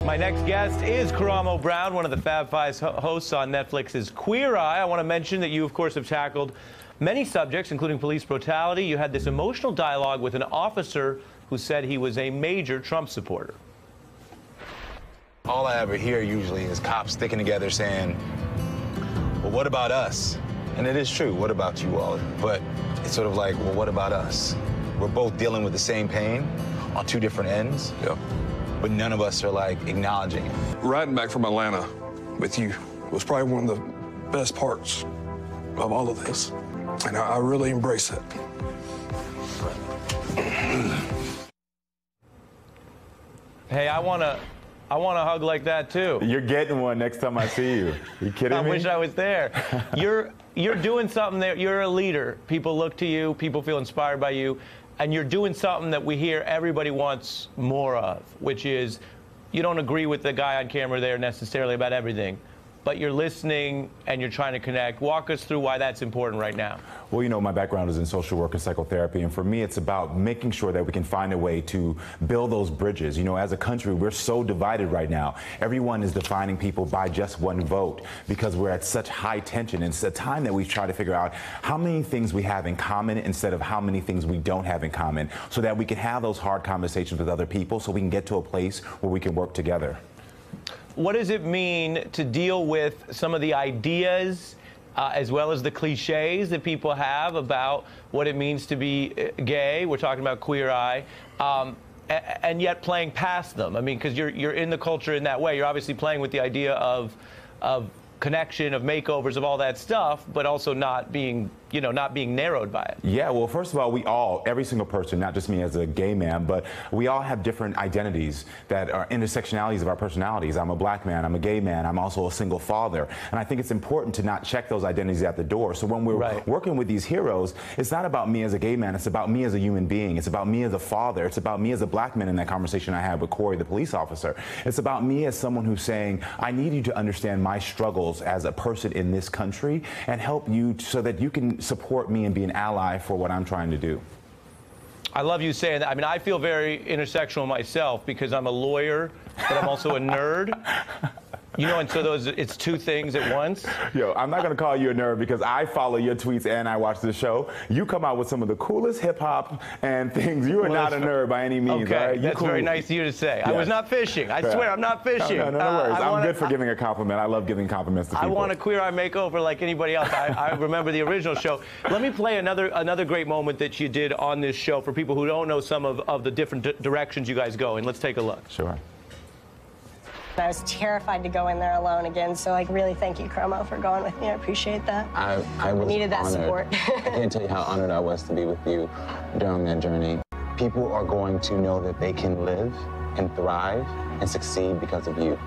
My next guest is Karamo Brown, one of the Fab Five hosts on Netflix's Queer Eye. I want to mention that you, of course, have tackled many subjects, including police brutality. You had this emotional dialogue with an officer who said he was a major Trump supporter. All I ever hear usually is cops sticking together saying, well, what about us? And it is true, what about you all? But it's sort of like, well, what about us? We're both dealing with the same pain on two different ends. Yep. But none of us are like acknowledging it. Riding back from Atlanta with you was probably one of the best parts of all of this. And I really embrace it. Hey, I want a hug like that too. You're getting one next time I see you. You kidding me? I wish I was there. You're doing something there. You're a leader. People look to you. People feel inspired by you. And you're doing something that we hear everybody wants more of, which is you don't agree with the guy on camera there necessarily about everything, but you're listening and you're trying to connect. Walk us through why that's important right now. Well, you know, my background is in social work and psychotherapy, and for me, it's about making sure that we can find a way to build those bridges. You know, as a country, we're so divided right now. Everyone is defining people by just one vote because we're at such high tension. It's a time that we try to figure out how many things we have in common instead of how many things we don't have in common, so that we can have those hard conversations with other people so we can get to a place where we can work together. What does it mean to deal with some of the ideas as well as the cliches that people have about what it means to be gay? We're talking about Queer Eye, and yet playing past them. I mean, because you're in the culture in that way. You're obviously playing with the idea of connection, of makeovers, of all that stuff, but also not being, you know, not being narrowed by it. Yeah, well, first of all, every single person, not just me as a gay man, but we all have different identities that are intersectionalities of our personalities. I'm a black man, I'm a gay man, I'm also a single father. And I think it's important to not check those identities at the door. So when we're working with these heroes, it's not about me as a gay man, it's about me as a human being. It's about me as a father. It's about me as a black man in that conversation I had with Corey, the police officer. It's about me as someone who's saying, I need you to understand my struggles as a person in this country and help you so that you can support me and be an ally for what I'm trying to do. I love you saying that. I mean, I feel very intersectional myself because I'm a lawyer, but I'm also a nerd. You know, and so it's two things at once. Yo, I'm not going to call you a nerd because I follow your tweets and I watch the show. You come out with some of the coolest hip-hop and things. You are not a nerd by any means. Okay, right? that's very nice of you to say. Yes. I was not fishing. I swear, I'm not fishing. No worries. I'm good for giving a compliment. I love giving compliments to people. I want a Queer Eye makeover like anybody else. I remember the original show. Let me play another great moment that you did on this show for people who don't know some of the different directions you guys go in. Let's take a look. Sure. I was terrified to go in there alone again, so like really thank you, Karamo, for going with me. I appreciate that. I was needed that honored. support. I can't tell you how honored I was to be with you during that journey. People are going to know that they can live and thrive and succeed because of you.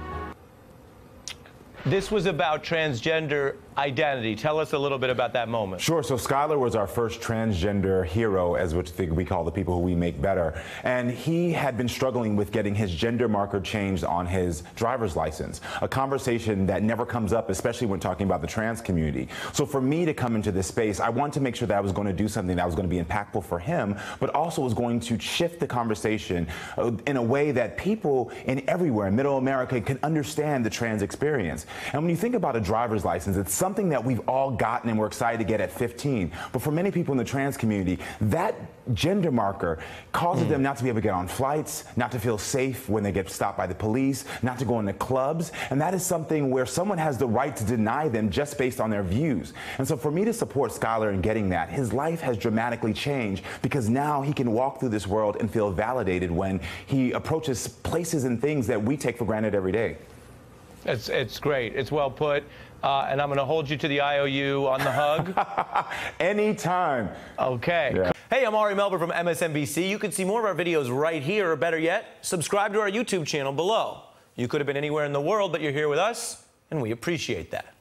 This was about transgender identity. Tell us a little bit about that moment. Sure. So Skylar was our first transgender hero, as which we call the people who we make better. And he had been struggling with getting his gender marker changed on his driver's license, a conversation that never comes up, especially when talking about the trans community. So for me to come into this space, I wanted to make sure that I was going to do something that was going to be impactful for him, but also was going to shift the conversation in a way that people everywhere in Middle America can understand the trans experience. And when you think about a driver's license, it's something that we've all gotten and we're excited to get at 15. But for many people in the trans community, that gender marker causes them not to be able to get on flights, not to feel safe when they get stopped by the police, not to go into clubs. And that is something where someone has the right to deny them just based on their views. And so for me to support Skylar in getting that, his life has dramatically changed because now he can walk through this world and feel validated when he approaches places and things that we take for granted every day. It's great. It's well put. And I'm going to hold you to the IOU on the hug. Anytime. Okay. Yeah. Hey, I'm Ari Melber from MSNBC. You can see more of our videos right here, or better yet, subscribe to our YouTube channel below. You could have been anywhere in the world, but you're here with us, and we appreciate that.